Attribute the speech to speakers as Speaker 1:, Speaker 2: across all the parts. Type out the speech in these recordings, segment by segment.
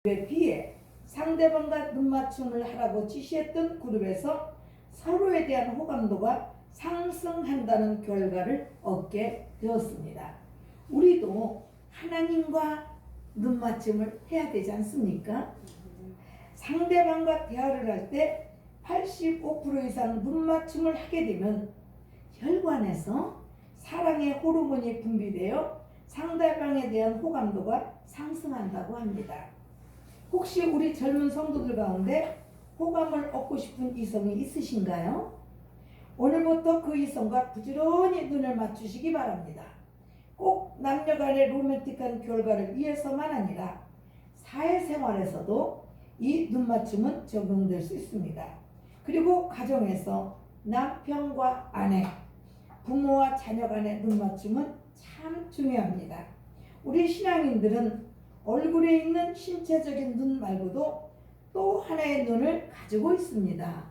Speaker 1: 그룹에 비해 상대방과 눈맞춤을 하라고 지시했던 그룹에서 서로에 대한 호감도가 상승한다는 결과를 얻게 되었습니다. 우리도 하나님과 눈맞춤을 해야 되지 않습니까? 상대방과 대화를 할 때 85% 이상 눈맞춤을 하게 되면 혈관에서 사랑의 호르몬이 분비되어 상대방에 대한 호감도가 상승한다고 합니다. 혹시 우리 젊은 성도들 가운데 호감을 얻고 싶은 이성이 있으신가요? 오늘부터 그 이성과 부지런히 눈을 맞추시기 바랍니다. 꼭 남녀간의 로맨틱한 결과를 위해서만 아니라 사회생활에서도 이 눈맞춤은 적용될 수 있습니다. 그리고 가정에서 남편과 아내, 부모와 자녀 간의 눈맞춤은 참 중요합니다. 우리 신앙인들은 얼굴에 있는 신체적인 눈 말고도 또 하나의 눈을 가지고 있습니다.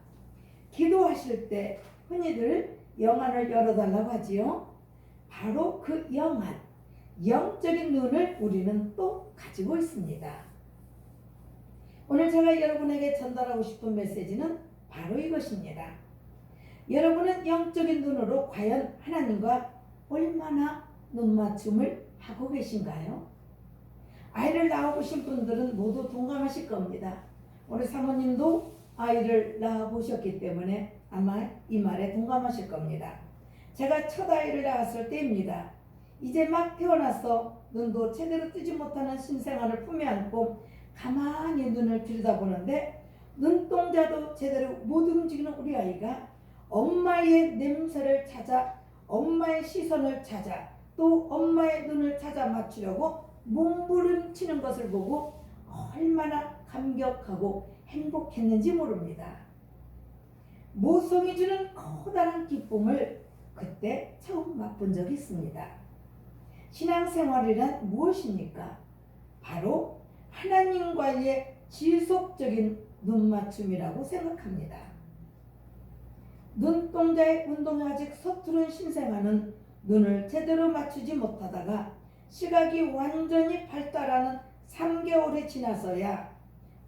Speaker 1: 기도하실 때 흔히들 영안을 열어달라고 하지요. 바로 그 영안, 영적인 눈을 우리는 또 가지고 있습니다. 오늘 제가 여러분에게 전달하고 싶은 메시지는 바로 이것입니다. 여러분은 영적인 눈으로 과연 하나님과 얼마나 눈맞춤을 하고 계신가요? 아이를 낳아보신 분들은 모두 동감하실 겁니다. 우리 사모님도 아이를 낳아보셨기 때문에 아마 이 말에 동감하실 겁니다. 제가 첫 아이를 낳았을 때입니다. 이제 막 태어나서 눈도 제대로 뜨지 못하는 신생아를 품에 안고 가만히 눈을 들여다보는데 눈동자도 제대로 못 움직이는 우리 아이가 엄마의 냄새를 찾아, 엄마의 시선을 찾아, 또 엄마의 눈을 찾아 맞추려고 몸부림치는 것을 보고 얼마나 감격하고 행복했는지 모릅니다. 모성이 주는 커다란 기쁨을 그때 처음 맛본 적이 있습니다. 신앙생활이란 무엇입니까? 바로 하나님과의 지속적인 눈맞춤이라고 생각합니다. 눈동자의 운동이 아직 서투른 신생아는 눈을 제대로 맞추지 못하다가 시각이 완전히 발달하는 3개월이 지나서야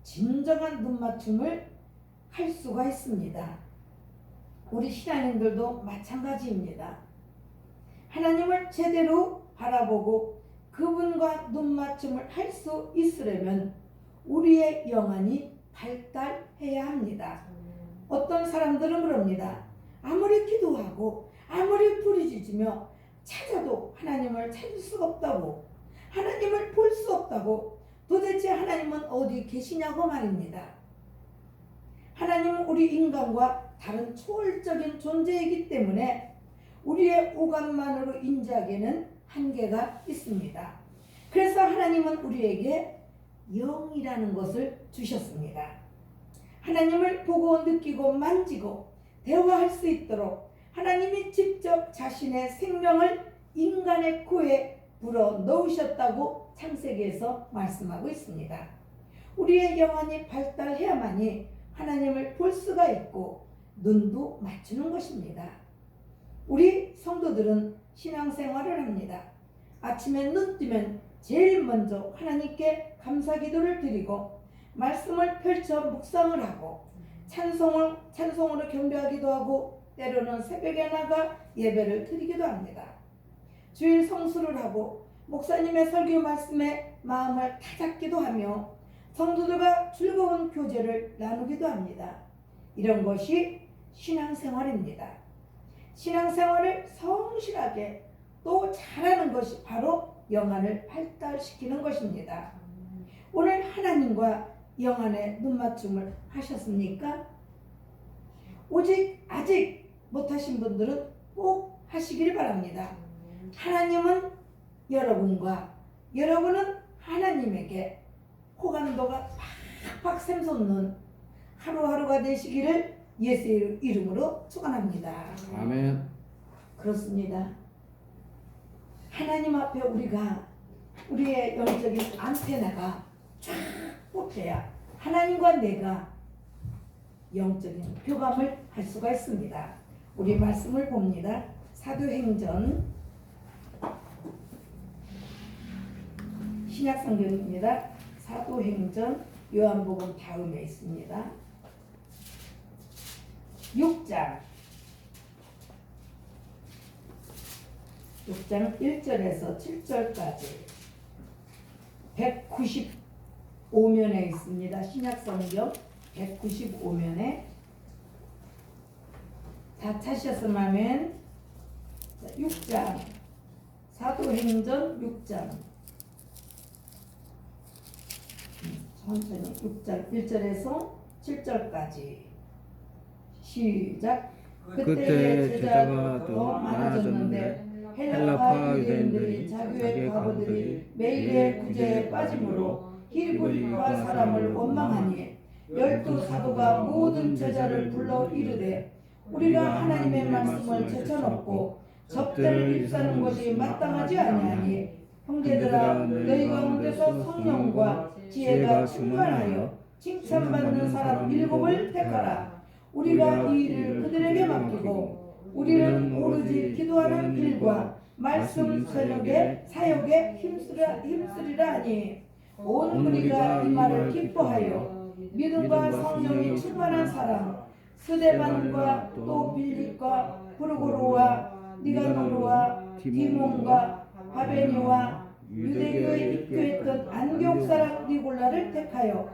Speaker 1: 진정한 눈맞춤을 할 수가 있습니다. 우리 신앙인들도 마찬가지입니다. 하나님을 제대로 바라보고 그분과 눈맞춤을 할 수 있으려면 우리의 영안이 발달해야 합니다. 어떤 사람들은 그럽니다. 아무리 기도하고 아무리 부르짖으며 찾아도 하나님을 찾을 수가 없다고, 하나님을 볼 수 없다고, 도대체 하나님은 어디 계시냐고 말입니다. 하나님은 우리 인간과 다른 초월적인 존재이기 때문에 우리의 오감만으로 인지하기에는 한계가 있습니다. 그래서 하나님은 우리에게 영이라는 것을 주셨습니다. 하나님을 보고 느끼고 만지고 대화할 수 있도록 하나님이 직접 자신의 생명을 인간의 코에 불어 넣으셨다고 창세기에서 말씀하고 있습니다. 우리의 영안이 발달해야만이 하나님을 볼 수가 있고 눈도 맞추는 것입니다. 우리 성도들은 신앙생활을 합니다. 아침에 눈 뜨면 제일 먼저 하나님께 감사기도를 드리고 말씀을 펼쳐 묵상을 하고 찬송으로 경배하기도 하고 때로는 새벽에 나가 예배를 드리기도 합니다. 주일 성수를 하고 목사님의 설교 말씀에 마음을 다잡기도 하며 성도들과 즐거운 교제를 나누기도 합니다. 이런 것이 신앙생활입니다. 신앙생활을 성실하게 또 잘하는 것이 바로 영안을 발달시키는 것입니다. 오늘 하나님과 영안의 눈맞춤을 하셨습니까? 오직 아직 못하신 분들은 꼭 하시길 바랍니다. 하나님은 여러분과 여러분은 하나님에게 호감도가 팍팍 샘솟는 하루하루가 되시기를 예수의 이름으로 축원합니다.
Speaker 2: 아멘.
Speaker 1: 그렇습니다. 하나님 앞에 우리의 영적인 안테나가 쫙 뽑혀야 하나님과 내가 영적인 교감을 할 수가 있습니다. 우리 말씀을 봅니다. 사도행전 신약성경입니다. 사도행전 요한복음 다음에 있습니다. 6장 1절에서 7절까지 195면에 있습니다. 신약성경 195면에 다 찾으셨으면 6장 사도행전 6장 천천히 6장 1절에서 7절까지 시작.
Speaker 2: 그때 제자가 더 많아졌는데 헬라파 유대인들이 자기의 과부들이 매일의 구제에 빠짐으로 히브리파 사람을 원망하니 12사도가 모든 제자를 불러 이르되 우리가 하나님의 말씀을 제쳐놓고 접대를 입사는 것이 마땅하지 아니하니 형제들아 너희 가운데서 성령과 지혜가 충만하여 칭찬받는 사람 7을 택하라. 우리가 이 일을 그들에게 맡기고 우리는 오로지 기도하는 일과 말씀 사역에 힘쓰리라 하니 온 무리가 이 말을 기뻐하여 믿음과 성령이 충만한 사람 스데반과 또 빌립과 브루고로와 니가노르와 디몬과 바베니와 유대교에 입교했던 안디옥 사람 니골라를 택하여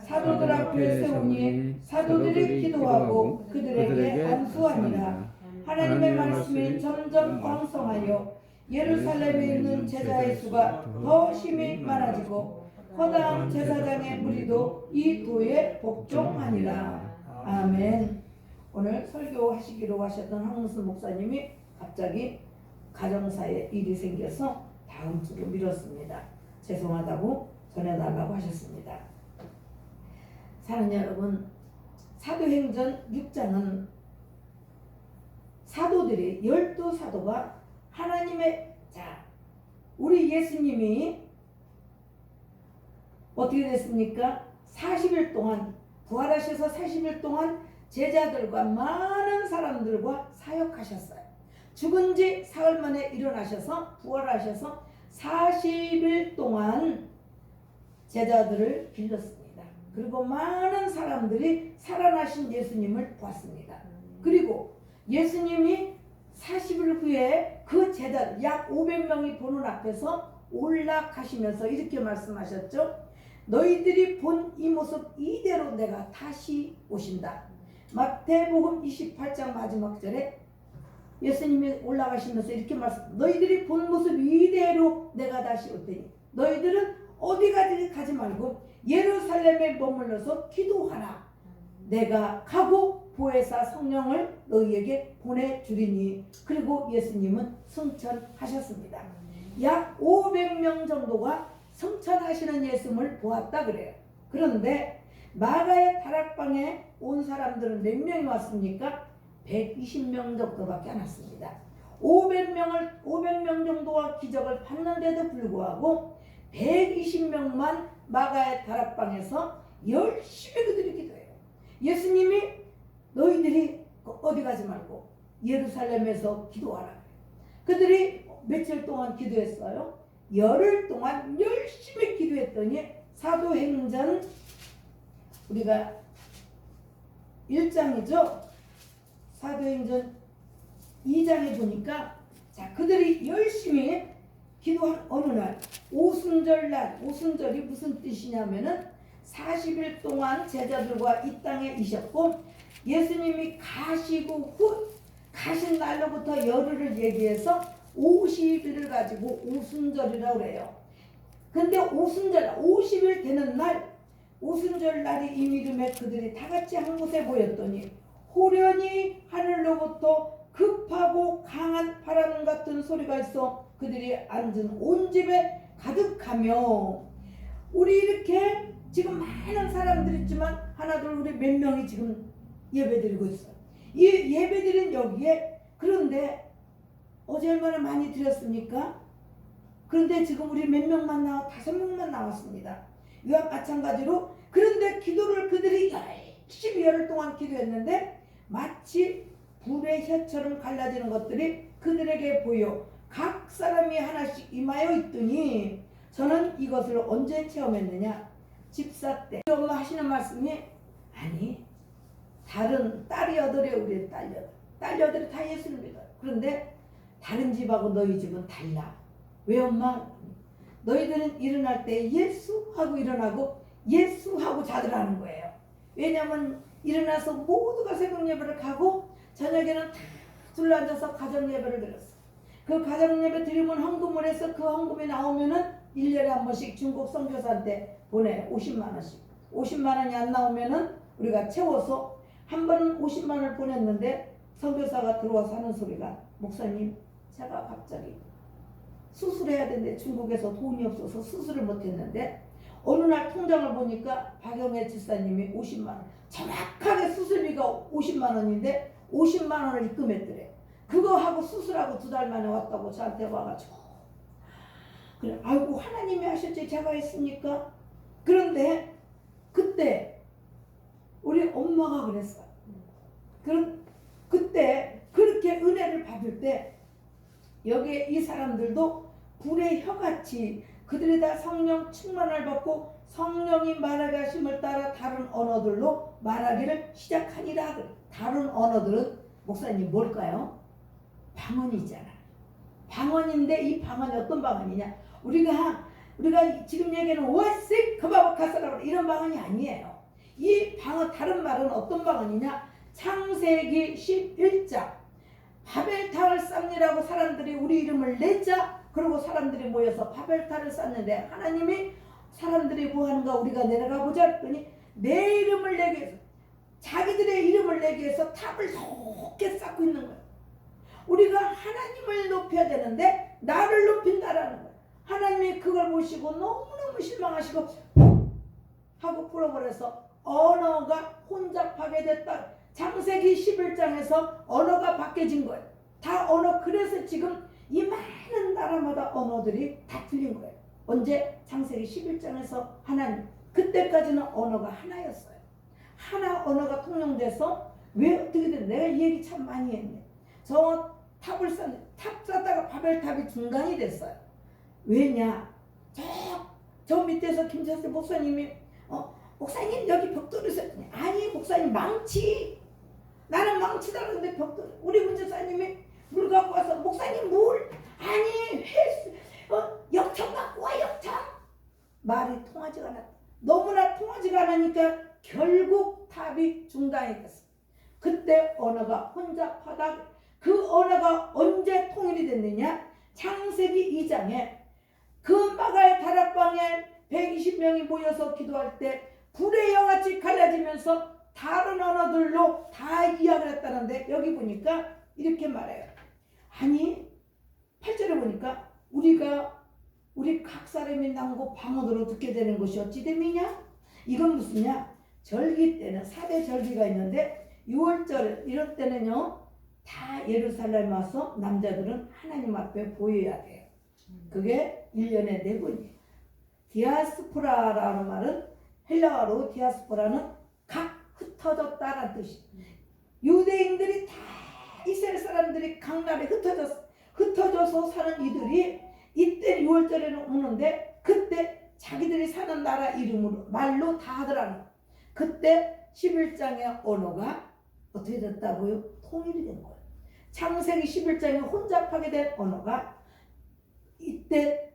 Speaker 2: 사도들 앞에 세우니 사도들이 기도하고 그들에게 안수하니라. 하나님의 말씀이 점점 왕성하여 예루살렘에 있는 제자의 수가 더 심히 많아지고 허다한 제사장의 무리도 이 도에 복종하니라. 아멘. 오늘 설교하시기로 하셨던 황문수 목사님이 갑자기 가정사에 일이 생겨서 다음 주로 미뤘습니다. 죄송하다고 전해달라고 하셨습니다. 사랑하는 여러분, 사도행전 6장은 사도들이 12사도가 하나님의 우리 예수님이 어떻게 됐습니까? 40일 동안 부활하셔서 40일 동안 제자들과 많은 사람들과 사역하셨어요. 죽은 지 사흘 만에 일어나셔서 부활하셔서 40일 동안 제자들을 빌렸습니다. 그리고 많은 사람들이 살아나신 예수님을 보았습니다. 그리고 예수님이 40일 후에 그 제자들 약 500명이 보는 앞에서 올라가시면서 이렇게 말씀하셨죠. 너희들이 본 이 모습 이대로 내가 다시 오신다. 마태복음 28장 마지막 절에 예수님이 올라가시면서 이렇게 너희들이 본 모습 이대로 내가 다시 올 테니 너희들은 어디 가지 말고 예루살렘에 머물러서 기도하라. 내가 가고 보혜사 성령을 너희에게 보내주리니. 그리고 예수님은 승천하셨습니다. 약 500명 정도가 승천하시는 예수님을 보았다 그래요. 그런데 마가의 다락방에 온 사람들은 몇 명이 왔습니까? 120명 정도밖에 안 왔습니다. 500명 정도가 기적을 봤는데도 불구하고 120명만 마가의 다락방에서 열심히 그들이 기도해요. 예수님이 너희들이 어디 가지 말고 예루살렘에서 기도하라. 그들이 며칠 동안 기도했어요? 열흘 동안 열심히 기도했더니 사도행전 우리가 1장이죠. 사도행전 2장에 보니까 그들이 열심히 기도한 어느 날 오순절이 무슨 뜻이냐면은 40일 동안 제자들과 이 땅에 있었고 예수님이 가신 날로부터 열흘을 얘기해서 50일을 가지고 오순절이라고 그래요. 근데 50일 되는 날 오순절 날이 이미름에 그들이 다 같이 한 곳에 모였더니 호련히 하늘로부터 급하고 강한 바람 같은 소리가 있어 그들이 앉은 온 집에 가득하며 우리 이렇게 지금 많은 사람들 있지만 하나둘 우리 몇 명이 지금 예배드리고 있어요. 이 예배드린 여기에 그런데 어제 얼마나 많이 드렸습니까? 그런데 지금 우리 몇 명만 5명만 나왔습니다. 이와 마찬가지로 그런데 기도를 그들이 열심히 열흘 동안 기도했는데 마치 불의 혀처럼 갈라지는 것들이 그들에게 보여 각 사람이 하나씩 임하여 있더니 저는 이것을 언제 체험했느냐? 집사 때 우리 엄마 하시는 말씀이 아니 다른 딸이 여덟에 우리 딸 여덟이 다 예수를 믿어요. 그런데 다른 집하고 너희 집은 달라. 왜 엄마? 너희들은 일어날 때 예수 하고 일어나고 예수 하고 자더라는 거예요. 왜냐하면 일어나서 모두가 새벽 예배를 가고 저녁에는 다 둘러앉아서 가정 예배를 드렸어. 그 가정 예배 드리면 헌금을 해서 그 헌금이 나오면은 1년에 한 번씩 중국 선교사한테 보내. 50만 원씩. 50만 원이 안 나오면은 우리가 채워서 한 번은 50만 원을 보냈는데 선교사가 들어와서 하는 소리가 목사님 제가 갑자기 수술해야 되는데 중국에서 돈이 없어서 수술을 못했는데 어느 날 통장을 보니까 박영애 집사님이 50만 원 정확하게 수술비가 50만 원인데 50만 원을 입금했더래. 그거 하고 수술하고 2달 만에 왔다고 저한테 와가지고 그래 아이고 하나님이 하셨지 제가 했습니까? 그런데 그때 우리 엄마가 그랬어. 그때 그렇게 은혜를 받을 때 여기에 이 사람들도 불의 혀같이 그들이 다 성령 충만을 받고 성령이 말하게 하심을 따라 다른 언어들로 말하기를 시작하니라. 다른 언어들은 목사님 뭘까요? 방언이잖아. 방언인데 이 방언이 어떤 방언이냐? 우리가 지금 얘기하는 워식 그바바카사라 이런 방언이 아니에요. 이 방언 다른 말은 어떤 방언이냐? 창세기 11장 바벨탑을 쌓느라고 사람들이 우리 이름을 내자. 그리고 사람들이 모여서 바벨탑을 쌓는데 하나님이 사람들이 뭐 하는가 우리가 내려가 보자 했더니 내 이름을 내기 위해서 자기들의 이름을 내기 위해서 탑을 높게 쌓고 있는 거예요. 우리가 하나님을 높여야 되는데 나를 높인다라는 거예요. 하나님이 그걸 보시고 너무너무 실망하시고 하고 풀어버려서 언어가 혼잡하게 됐다. 창세기 11장에서 언어가 바뀌어진 거예요. 다 언어. 그래서 지금 이 많은 나라마다 언어들이 다 틀린 거예요. 언제? 창세기 11장에서 하나님. 그때까지는 언어가 하나였어요. 하나 언어가 통용돼서 왜 어떻게 돼? 내가 이 얘기 참 많이 했네. 저 탑을 탑 쌓다가 바벨탑이 중단이 됐어요. 왜냐? 저 밑에서 김철수 목사님이 목사님 여기 벽돌을 썼더니 아니 목사님 망치. 나는 망치다 그러는데 벽돌. 우리 문제사님이 물 갖고 와서 목사님 물 아니 역청 갖고 와 역청. 말이 통하지가 않았다. 너무나 통하지가 않으니까 결국 탑이 중단이 됐어. 그때 언어가 혼잡하다. 그 언어가 언제 통일이 됐느냐? 창세기 2장에 그 마가의 다락방에 120명이 모여서 기도할 때 불의 여같이 갈라지면서 다른 언어들로 다 이야기를 했다는데 여기 보니까 이렇게 말해요. 아니 8절에 보니까 우리 각 사람이 남고 방언으로 듣게 되는 것이 어찌 됨이냐? 이건 무슨냐? 절기 때는 4대 절기가 있는데 6월절 이럴 때는요 다 예루살렘 와서 남자들은 하나님 앞에 보여야 돼요. 그게 1년에 4번이에요. 디아스포라라는 말은 헬라어로 디아스포라는 각 흩어졌다라는 뜻이에요. 유대인들이 다 이스라엘 사람들이 각 나라에 흩어져서 사는 이들이 이때 6월절에는 오는데 그때 자기들이 사는 나라 이름으로 말로 다 하더라는 거예요. 그때 11장의 언어가 어떻게 됐다고요? 통일이 된 거예요. 창세기 11장에 혼잡하게 된 언어가 이때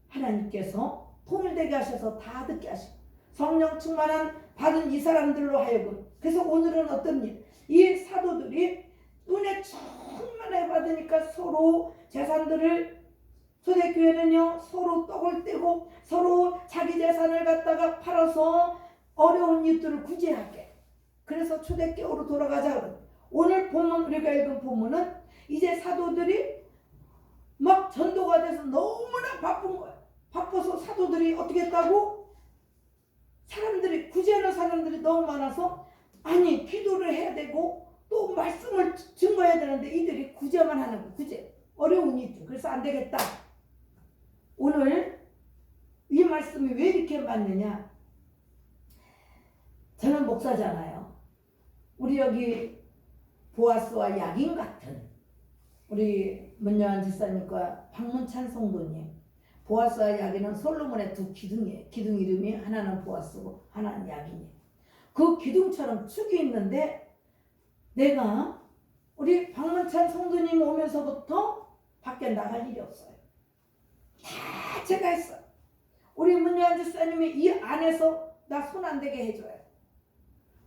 Speaker 2: 하나님께서 통일되게 하셔서 다 듣게 하시고 성령 충만한 받은 이 사람들로 하여금 그래서 오늘은 어떤 일? 이 사도들이 은혜 충만하게 받으니까 서로 재산들을 초대교회는요 서로 떡을 떼고 서로 자기 재산을 갖다가 팔아서 어려운 이들을 구제하게 그래서 초대교회로 돌아가자. 오늘 본문 우리가 읽은 본문은 이제 사도들이 막 전도가 돼서 너무나 바쁜 거야. 바빠서 사도들이 어떻게 했다고? 사람들이 구제하는 사람들이 너무 많아서 아니 기도를 해야 되고 또 말씀을 증거해야 되는데 이들이 구제만 하는 거. 구제 어려운 이들. 그래서 안 되겠다. 오늘 이 말씀이 왜 이렇게 맞느냐? 저는 목사잖아요. 우리 여기 보아스와 약인 같은 우리 문여한 집사님과 박문찬 성도님 보아스와 야긴은 솔로몬의 두 기둥이에요. 기둥 이름이 하나는 보아스고 하나는 야긴이에요. 그 기둥처럼 축이 있는데 내가 우리 박문찬 성도님 오면서부터 밖에 나갈 일이 없어요. 다 제가 했어요. 우리 문여한 집사님이 이 안에서 나 손 안 대게 해줘요.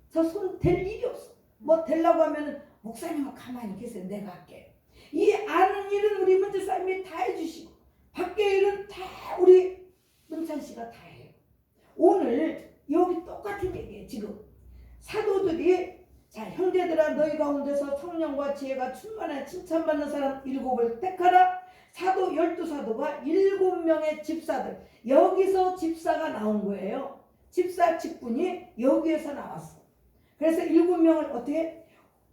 Speaker 2: 저 손 댈 일이 없어. 뭐 되려고 하면은 목사님은 가만히 계세요. 내가 할게. 이 아는 일은 우리 문 집사님이 다 해주시고 밖에 일은 다 우리 문찬 씨가 다 해요. 오늘 여기 똑같은 얘기예요. 지금 사도들이 자 형제들아 너희 가운데서 성령과 지혜가 충만해 칭찬받는 사람 7을 택하라. 사도 12사도가 7명의 집사들 여기서 집사가 나온 거예요. 집사 직분이 여기에서 나왔어. 그래서 7명을 어떻게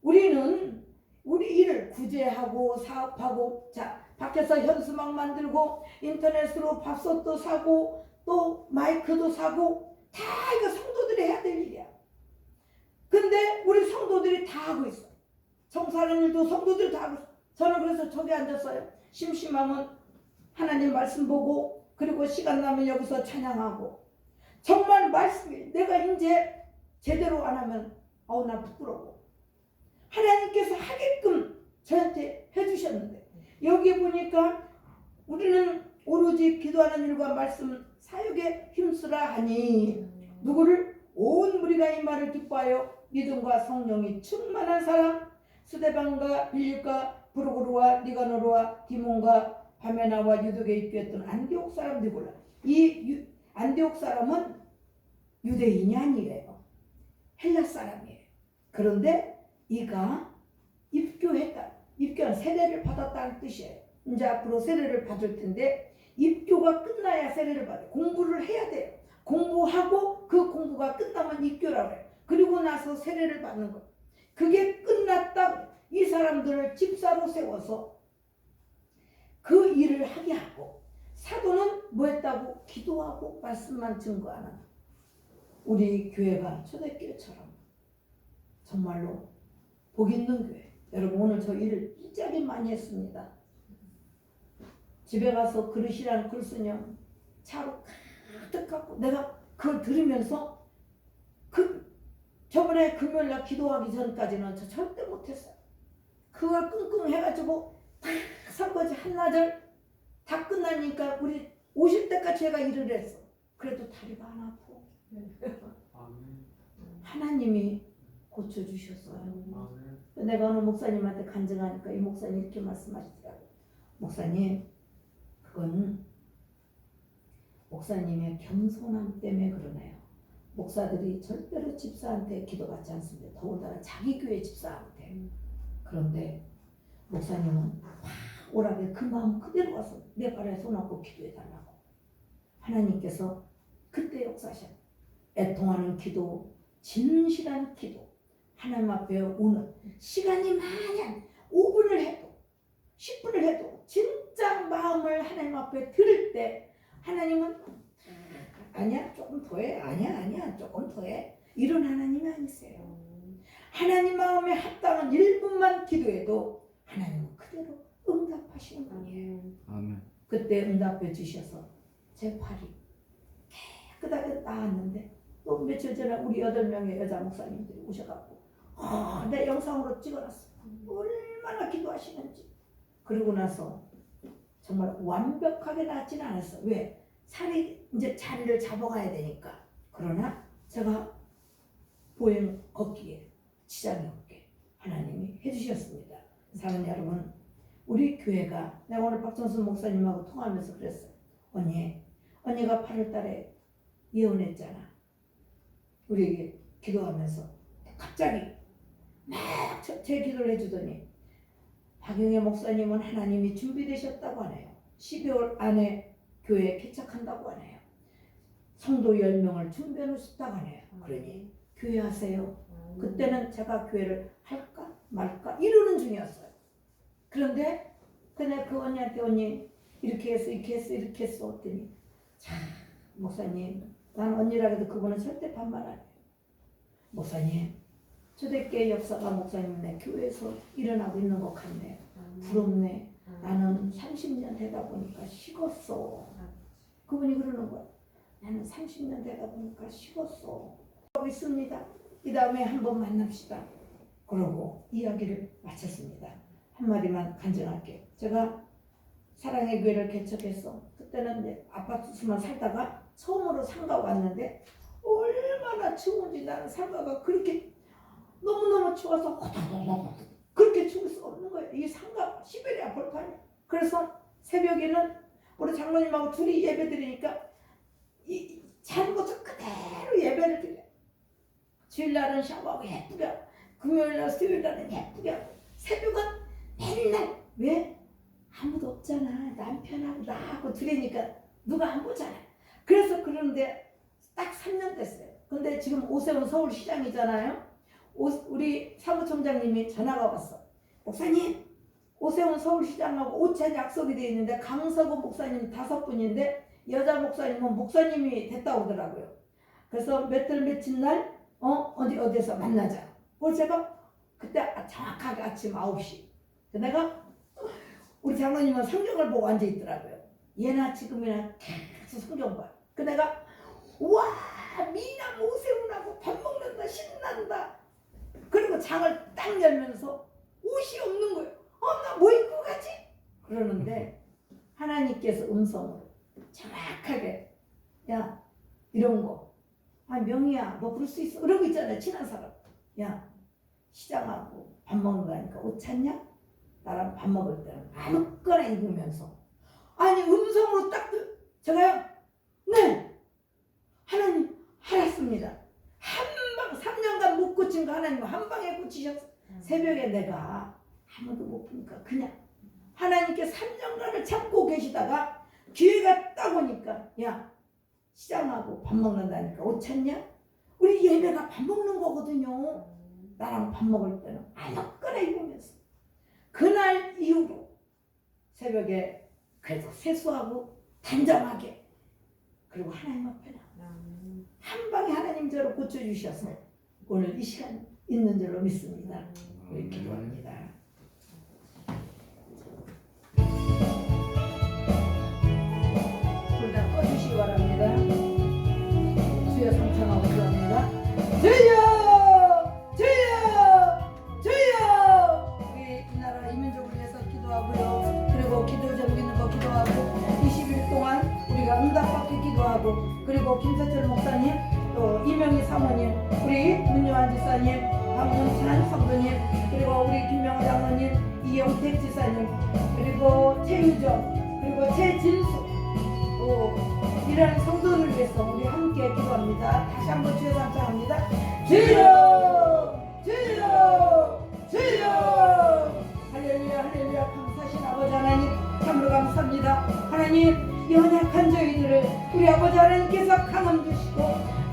Speaker 2: 우리는 우리 일을 구제하고 사업하고 자 밖에서 현수막 만들고 인터넷으로 밥솥도 사고 또 마이크도 사고 다 이거 성도들이 해야 될 일이야. 근데 우리 성도들이 다 하고 있어. 청소하는 일도 성도들이 다 하고 있어. 저는 그래서 저기 앉았어요. 심심하면 하나님 말씀 보고 그리고 시간 나면 여기서 찬양하고 정말 말씀이 내가 이제 제대로 안 하면 나 부끄러워. 하나님께서 하게끔 저한테 해주셨는데 여기 보니까 우리는 오로지 기도하는 일과 말씀 사역에 힘쓰라 하니 누구를 온 무리가 이 말을 기뻐하여 믿음과 성령이 충만한 사람 스데반과 빌립과 브루고르와 니가노르와 디몬과 바메나와 유독에 입교했던 안디옥 사람들이 골라. 이 안디옥 사람은 유대인이 아니에요. 헬라 사람이에요. 그런데 이가 입교했다. 입교는 세례를 받았다는 뜻이에요. 이제 앞으로 세례를 받을 텐데 입교가 끝나야 세례를 받아요. 공부를 해야 돼요. 공부하고 그 공부가 끝나면 입교라고 해요. 그리고 나서 세례를 받는 거예요. 그게 끝났다. 이 사람들을 집사로 세워서 그 일을 하게 하고 사도는 뭐 했다고? 기도하고 말씀만 증거하는 우리 교회가 초대교회처럼 정말로 복 있는 교회. 여러분 오늘 저 일을 일자리 많이 했습니다. 집에 가서 그릇이랑 글 쓰면 차로 가득 갖고 내가 그걸 들으면서 저번에 금요일날 기도하기 전까지는 저 절대 못했어요. 그걸 끙끙 해가지고 다 설거지 한나절 다 끝나니까 우리 오실 때까지 제가 일을 했어. 그래도 다리가 안 아프고 하나님이 고쳐주셨어요. 내가 어느 목사님한테 간증하니까 이 목사님 이렇게 말씀하시더라고요. 목사님 그건 목사님의 겸손함 때문에 그러네요. 목사들이 절대로 집사한테 기도받지 않습니다. 더군다나 자기 교회 집사한테. 그런데 목사님은 확 오라게 그 마음 그대로 와서 내 발에 손 얹고 기도해달라고. 하나님께서 그때 역사하셨. 애통하는 기도, 진실한 기도, 하나님 앞에 오는 시간이 만약 5분을 해도 10분을 해도 진짜 마음을 하나님 앞에 들을 때 하나님은 아니야 조금 더해 아니야 조금 더해 이런 하나님이 아니세요. 하나님 마음에 합당한 1분만 기도해도 하나님은 그대로 응답하시는 분이에요.
Speaker 3: 아멘.
Speaker 2: 그때 응답해 주셔서 제 팔이 깨끗하게 나았는데 또 며칠 전에 우리 8명의 여자 목사님들이 오셔갖고 내 영상으로 찍어놨어. 얼마나 기도하시는지. 그리고 나서 정말 완벽하게 낫지는 않았어. 왜? 살이 이제 자리를 잡아가야 되니까. 그러나 제가 보행 걷기에 지장이 없게 하나님이 해주셨습니다. 사랑하는 여러분, 우리 교회가 내가 오늘 박정순 목사님하고 통화하면서 그랬어요. 언니가 8월 달에 예언했잖아. 우리에게 기도하면서 갑자기 막 제 기도를 해주더니 박영애 목사님은 하나님이 준비되셨다고 하네요. 12월 안에 교회에 개척한다고 하네요. 성도 10명을 준비해 놓으셨다고 하네요. 그러니 교회 하세요. 그때는 제가 교회를 할까 말까 이러는 중이었어요. 그런데 그냥 그 언니한테 언니 이렇게 했어 했더니 참 목사님 난 언니라 해도 그분은 절대 반말 안 해요. 목사님 초대교회 역사가 목사님네 교회에서 일어나고 있는 것 같네요. 부럽네. 나는 30년 되다 보니까 식었어.
Speaker 1: 그분이 그러는 거야. 나는 30년 되다 보니까 식었어. 하고 있습니다. 이 다음에 한번 만납시다. 그러고 이야기를 마쳤습니다. 한마디만 간증할게요. 제가 사랑의 교회를 개척했어. 그때는 이제 아파트만 살다가 처음으로 상가 왔는데 얼마나 추운지 나는 상가가 그렇게 너무너무 추워서 호들호들 그렇게 추울 수 없는 거예요. 이 상가 시베리아 벌판이야. 그래서 새벽에는 우리 장로님하고 둘이 예배 드리니까 이 잔 곳을 그대로 예배를 드려. 주일날은 샤워하고 예쁘게, 금요일날 수요일날은 예쁘게 하고, 새벽은 맨날 왜? 아무도 없잖아. 남편하고 나하고 둘이니까 누가 안 보잖아. 그래서 그런데 딱 3년 됐어요. 근데 지금 오세훈 서울시장이잖아요. 우리 사무총장님이 전화가 왔어. 목사님, 오세훈 서울시장하고 오찬 약속이 돼 있는데 강서구 목사님 5분인데 여자 목사님은 목사님이 됐다 오더라고요. 그래서 며칠 날 어디서 만나자. 그래서 제가 그때 정확하게 아침 9시. 내가 우리 장로님은 성경을 보고 앉아 있더라고요. 예나 지금이나 계속 성경 봐. 그 내가 와 미남 오세훈하고 밥 먹는다 신난다. 그리고 장을 딱 열면서 옷이 없는 거예요. 나 뭐 입고 가지? 그러는데 하나님께서 음성으로 정확하게 야 이런 거 명희야 너 그럴 수 있어? 그러고 있잖아요. 친한 사람. 야 시장하고 밥 먹는 거 하니까 옷 찾냐? 나랑 밥 먹을 때는 아무거나 입으면서 아니 음성으로 딱 제가요 네 하나님 알았습니다. 한방 3년간 못 고친 거 하나님 한 방에 고치셨어. 새벽에 내가 아무도 못 보니까 그냥 하나님께 3년간을 참고 계시다가 기회가 딱 오니까 야 시장하고 밥 먹는다니까 옷 찾냐? 우리 예배가 밥 먹는 거거든요. 나랑 밥 먹을 때는 아무거나 입으면서 그날 이후로 새벽에 그래도 세수하고 단정하게 그리고 하나님 앞에 한 방에 하나님 저를 고쳐주셔서 오늘 이 시간 있는 줄로 믿습니다. 우리 기도합니다. 불 다 꺼주시기 바랍니다. 주여 상창하고 기도합니다. 주여! 주여! 주여! 우리 이 나라 이민족을 위해서 기도하고요. 그리고 기도 제목 있는 거 기도하고 20일 동안 우리가 응답받기 기도하고 그리고 김세철 목사님 또 이명희 사모님 우리 문요한 지사님 박문찬 성도님 그리고 우리 김명호 장로님 이영택 지사님 그리고 최유정 그리고 최진수 또 이런 성도를 위해서 우리 함께 기도합니다. 다시 한번 주여 감사합니다. 주여 주여 주여 할렐루야 할렐루야 감사하신 아버지 하나님 참으로 감사합니다. 하나님 연약한 저희들을 우리 아버지 하나님께서 강함 주시고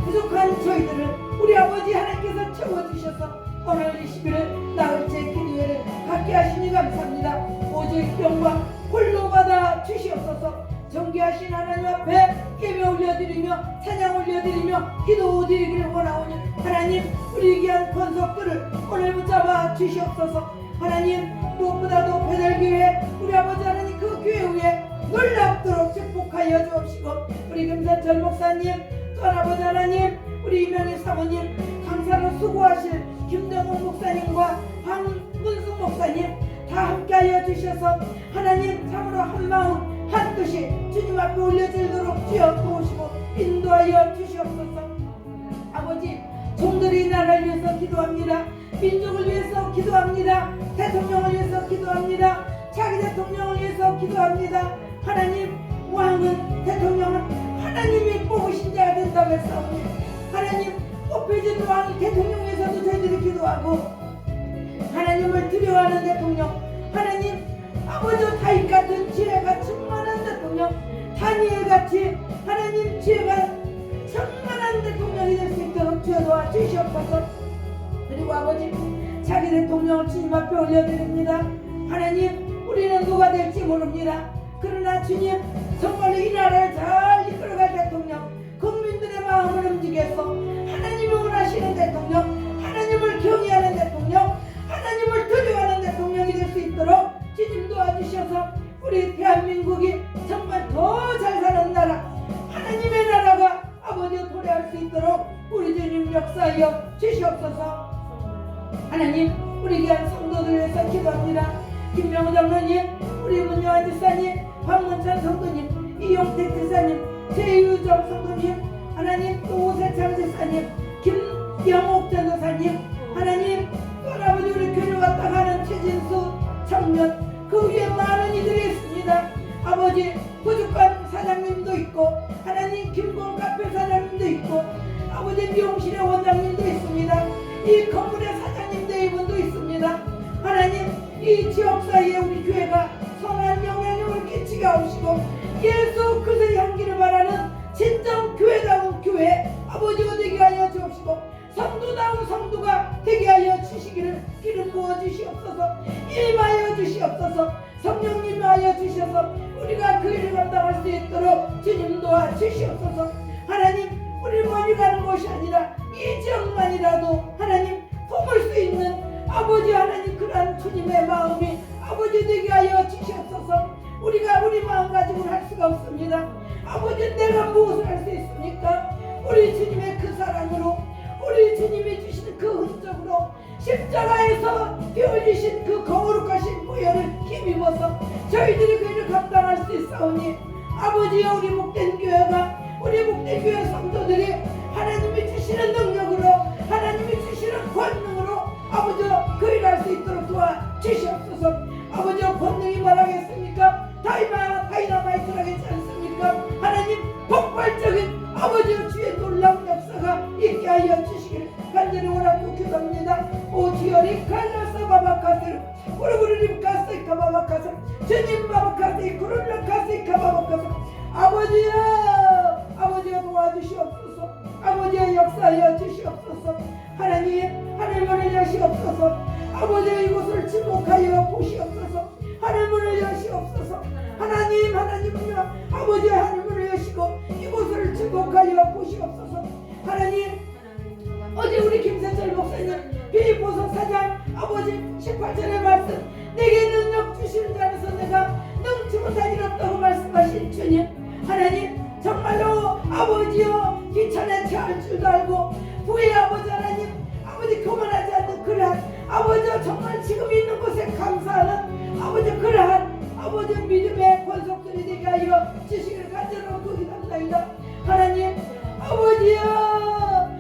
Speaker 1: 부족한 저희들을 우리 아버지 하나님께서 채워주셔서 오늘 21일 나흘째 기도회를 갖게 하시니 감사합니다. 오직 영광 홀로 받아 주시옵소서. 존귀하신 하나님 앞에 예배 올려드리며 찬양 올려드리며 기도 드리기를 원하오니 하나님 우리 귀한 권속들을 오늘 붙잡아 주시옵소서. 하나님 무엇보다도 배달교회 우리 아버지 하나님 그 교회 위에 놀랍도록 축복하여 주옵시고 우리 김세철 목사님 또 아버지 하나님 우리 이명희 사모님 강사로 수고하실 김정훈 목사님과 황문숙 목사님 다 함께하여 주셔서 하나님 참으로 한마음 한뜻이 주님 앞에 올려지도록 주여 도우시고 인도하여 주시옵소서. 아버지 종들이 이 나라를 위해서 기도합니다. 민족을 위해서 기도합니다. 대통령을 위해서 기도합니다. 자기 대통령을 위해서 기도합니다. 하나님 왕은 대통령은 하나님이 뽑으신 자가 된다고 했사오니 하나님 뽑혀진 왕 대통령에서도 저희들이 기도하고 하나님을 두려워하는 대통령 하나님 아버지 다윗 같은 지혜가 충만한 대통령 다니엘같이 하나님 지혜가 충만한 대통령이 될 수 있도록 주여 도와주시옵소서. 그리고 아버지 자기 대통령을 주님 앞에 올려드립니다. 하나님 우리는 누가 될지 모릅니다. 그러나 주님 정말로 이 나라를 잘 이끌어갈 대통령 국민들의 마음을 움직여서 하나님이 원하시는 대통령 하나님을 경외하는 대통령 하나님을 두려워하는 대통령이 될 수 있도록 주님 도와주셔서 우리 대한민국이 정말 더 잘 사는 나라 하여 주시옵소서. 하나님, 우리 귀한 성도들을 위해서 기도합니다. 김명호 장로님, 우리 문요한 지사님, 박문찬 성도님, 이용택 지사님, 최유정 성도님, 하나님 또 오세창 지사님, 김영옥 전도사님, 하나님 또 아버지 우리 교회 왔다 가는 최진수 청년, 그 위에 많은 이들이 있습니다. 아버지 부족한 사장님도 있고, 하나님 김공 카페 사장님도 있고, 아버지 미용실의 원장님도 있습니다. 이 건물의 사장님도 이분도 있습니다. 하나님, 이 지역 사이에 우리 교회가 선한 영향력을 끼치게 하시고 예수 그리스도의 향기를 바라는 진정 교회다운 교회 아버지가 되게 하여 주옵시고, 성도다운 성도가 되게 하여 주시기를 기름 부어 주시옵소서. 임하여 주시옵소서. 성령님 하여 주셔서 우리가 그 일을 감당할 수 있도록 주님 도와 주시옵소서. 하나님, 우리 멀리 가는 곳이 아니라 이 지역만이라도 하나님 품을 수 있는 아버지 하나님 그러한 주님의 마음이 아버지 되게 하여 주시옵소서. 우리가 우리 마음 가지고는 할 수가 없습니다. 아버지, 내가 무엇을 할 수 있습니까? 우리 주님의 그 사랑으로, 우리 주님이 주시는 그 흔적으로, 십자가에서 피 흘리신 그 거룩하신 보혈을 힘입어서 저희들이 그 일을 감당할 수 있사오니, 아버지여, 우리 목된 교회가, 우리 목된 교회 성도들이 하나님이 주시는 능력으로, 하나님이 주시는 권능으로 아버지여 그 일을 할 수 있도록 도와주시옵소서. 아버지여, 권능이 말하겠습니까? 다이너마이트라겠지 않습니까? 하나님, 폭발적인 아버지여 주의 놀라운 역사가 있게 하여 주시기를 간절히 원하고 기도합니다. 오지어리 칼라사 바바카스 오르구르림 카스이카 바바카스 주님 바바카스 구르르 카스이카 바바카스 아버지여 도와주시옵소서. 아버지여 역사하여 주시옵소서. 하나님, 하늘문을 여시옵소서. 아버지여 이곳을 지목하여 보시옵소서. 하늘문을 여시옵소서. 하나님은요, 아버지여 하늘문을 여시고 이곳을 지목하여 보시옵소서. 하나님, 어제 우리 김세철 목사님 빌립보서 4장 아버지 18절의 말씀, 내게 능력 주시는 자 안에서 내가 능치 못한 일 없다고 말씀하신 주님, 하나님 정말로 아버지여 귀천에 처할 줄도 알고 부의 아버지 하나님, 아버지 그만하지 않는 그러한 아버지여 정말 지금 있는 곳에 감사하는 아버지 그러한 아버지 믿음의 권속들이 되게 하여 주시기를 간절하고 기도합니다. 하나님, 아버지여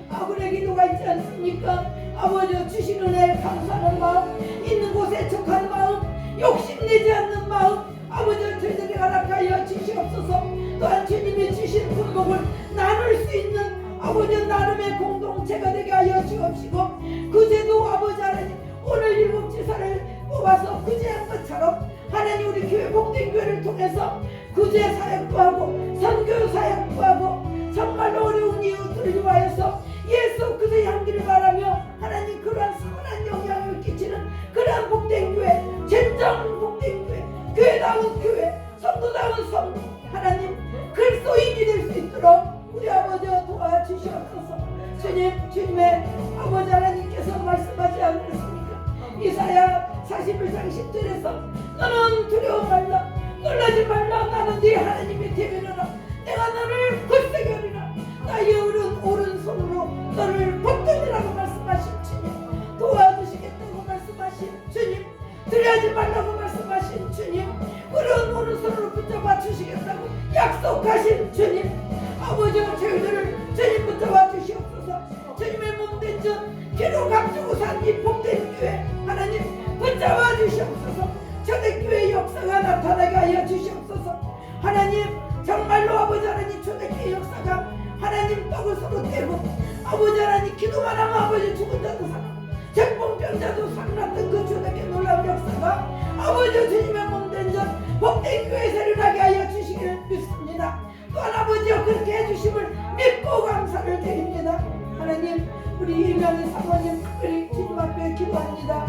Speaker 1: 아군의 기도가 있지 않습니까? 아버지여 주신 은혜에 감사하는 마음, 있는 곳에 족한 마음, 욕심내지 않는 마음 아버지여 저희들이 허락하여 주시옵소서. 또한 주님이 주신 품목을 나눌 수 있는 아버지 나름의 공동체가 되게 하여 주옵시고, 그제도 아버지 하나님 오늘 7지사를 뽑아서 구제한 것처럼 하나님 우리 교회 복된교회를 통해서 구제 사역도 하고 선교 사역도 하고 정말로 어려운 이웃들을 위하여서 예수 그리스도의 향기를 바라며 하나님 그러한 선한 영향을 끼치는 그러한 복된교회, 진정 복된교회, 교회다운 교회, 성도다운 성도, 하나님 그리스도인이 될 수 있도록 우리 아버지와 도와주시옵소서. 주님의 아버지 하나님께서 말씀하지 않으셨습니까? 이사야 41장 10절에서 너는 두려워 말라, 놀라지 말라, 나는 네 하나님이 되면은 내가 너를 굳세게 하리라, 나의 오른손으로 너를 붙들리라고 말씀하신 주님, 도와주시겠다고 말씀하신 주님, 두려워하지 말라고 말씀하신 주님, 그런 오른손으로 붙잡아 주시겠다고 약속하신 주님, 아버지와 저희들을 주님 붙잡아 주시옵소서. 주님의 몸된 전 기로 감추고 산 이 복된 교회 하나님 붙잡아 주시옵소서. 초대교회 역사가 나타나게 하여 주시옵소서. 하나님 정말로 아버지 하나님 초대교회 역사가 하나님 떡을 서로 떼고 아버지 하나님 기도만 하면 아버지 죽은 자도 살아, 정봉병자도 살아났던 그 초대교회 놀라운 역사가 아버지 주님의 몸된 전 복된 교회 세련하게 하여 주시기를 믿습니다. 또한 아버지여 그렇게 해주심을 믿고 감사를 드립니다. 하나님 우리 이명희 사모님 특별히 주님 앞에 기도합니다.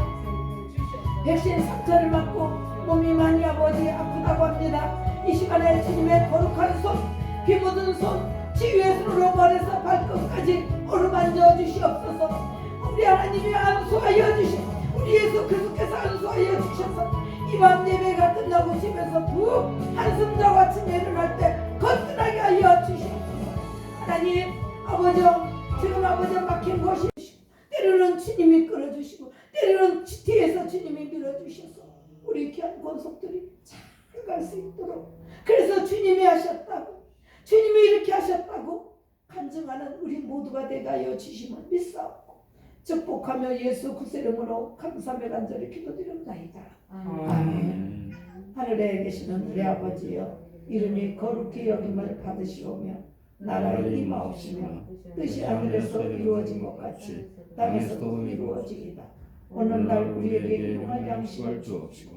Speaker 1: 백신 상처를 맞고 몸이 많이 아버지 아프다고 합니다. 이 시간에 주님의 거룩한 손, 피 묻은 손, 치유의 손으로 머리에서 발끝까지 어루만져 주시옵소서. 우리 하나님이 안수하여 주신 우리 예수 그리스도께서 안수하여 주셔서 이 밤 예배가 끝나고 집에서 푹 한숨 자고 아침에 일어날 때 거뜬하게 하여 주시옵소서. 하나님 아버지 지금 아버지 막힌 곳이
Speaker 2: 모두가 되게 하여 주심을 믿사옵고 축복하며 예수 그리스도 이름으로 감사하며 간절히 기도드립니다. 아멘. 하늘에 계시는 우리 아버지여, 이름이 거룩히 여김을 받으시오며 나라의 임하옵시며 뜻이 하늘에서 이루어진 것 같이 땅에서도 이루어지이다. 오늘날 우리에게 일용할 양식을 주옵시고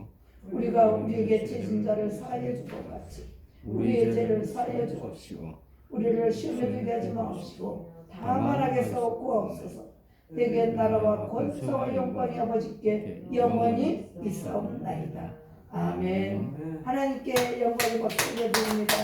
Speaker 2: 우리가 우리에게 죄진 자를 사하여 준 것 같이 우리의 죄를 사하여 주옵시고 우리를 시험에 들게 하지 마옵시고 다만 악에서 구하옵소서. 대개 나라와 권세와 영광이 아버지께 영원히 있사옵나이다. 아멘. 하나님께 영광을 박수 드립니다.